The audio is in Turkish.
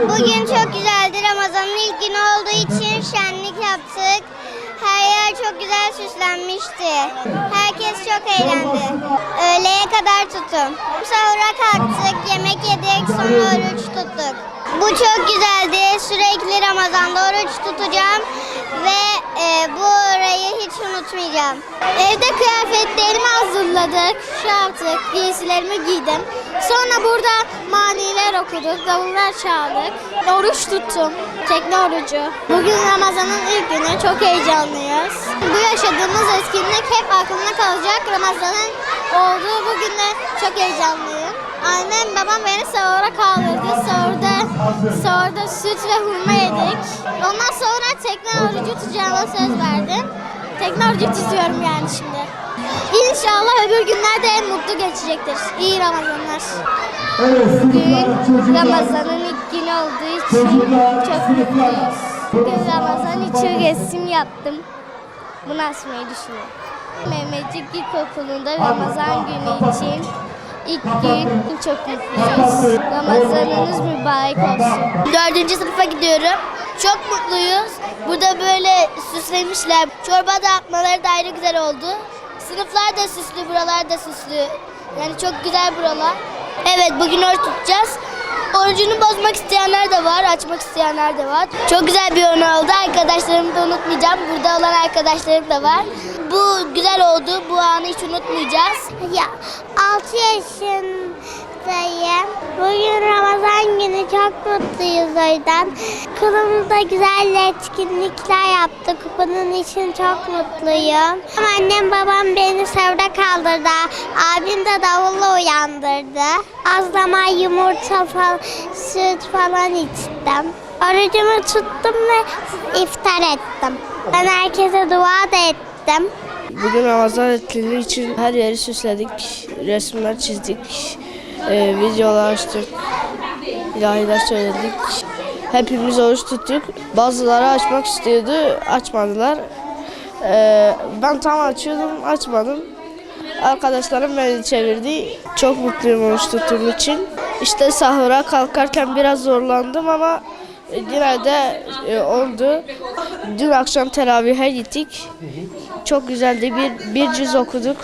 Bugün çok güzeldi. Ramazan'ın ilk günü olduğu için şenlik yaptık. Her yer çok güzel süslenmişti. Herkes çok eğlendi. Öğleye kadar tuttum. Sahura kalktık, yemek yedik, sonra oruç tuttuk. Bu çok güzeldi. Sürekli Ramazan'da oruç tutacağım ve bu orayı hiç unutmayacağım. Evde kıyafetlerimi hazırladık, yaptık, giysilerimi giydim. Sonra burada maniler okuduk, davullar çaldık. Oruç tuttum, tekne orucu. Bugün Ramazan'ın ilk günü, çok heyecanlıyız. Bu yaşadığımız etkinlik hep aklımda kalacak. Ramazan'ın olduğu bugün de çok heyecanlıyım. Annem, babam beni sahura kaldırdı. Sahurda süt ve hurma yedik. Ondan sonra tekne orucu tutacağıma söz verdim. Tekne orucu tutuyorum yani şimdi. İnşallah öbür günler de mutlu geçecektir. İyi Ramazanlar. Bugün Ramazan'ın ilk günü olduğu için çok mutluyuz. Bugün Ramazan için resim yaptım. Bunu asmayı düşünüyorum. Mehmetçik İlkokulu'nda Ramazan günü için ilk gün çok mutluyuz. Ramazanınız mübarek olsun. 4. sınıfa gidiyorum. Çok mutluyuz. Burada böyle süslemişler. Çorba dağıtmaları da ayrı güzel oldu. Sınıflar da süslü, buralar da süslü. Yani çok güzel buralar. Evet, bugün oruç tutacağız. Orucunu bozmak isteyenler de var, açmak isteyenler de var. Çok güzel bir oyun oldu. Arkadaşlarımı da unutmayacağım. Burada olan arkadaşlarım da var. Bu güzel oldu. Bu anı hiç unutmayacağız. Ya 6 yaşındayım. Bugün Ramazan günü, çok mutluyuz o yüzden. Okulumuzda güzel etkinlikler yaptık. Bunun için çok mutluyum. Annem babam beni sahura kaldırdı. Abim de davulla uyandırdı. Az zaman yumurta falan, süt falan içtim. Orucumu tuttum ve iftar ettim. Ben herkese dua da ettim. Bugün Ramazan etkinliği için her yeri süsledik, resimler çizdik, videolar açtık, ilahiler söyledik. Hepimiz oruç tuttuk. Bazıları açmak istiyordu, açmadılar. Ben tam açıyordum, açmadım. Arkadaşlarım beni çevirdi. Çok mutluyum oruç tuttuğum için. İşte sahura kalkarken biraz zorlandım ama yine de oldu. Dün akşam teravihe gittik. Çok güzeldi. Bir cüz okuduk.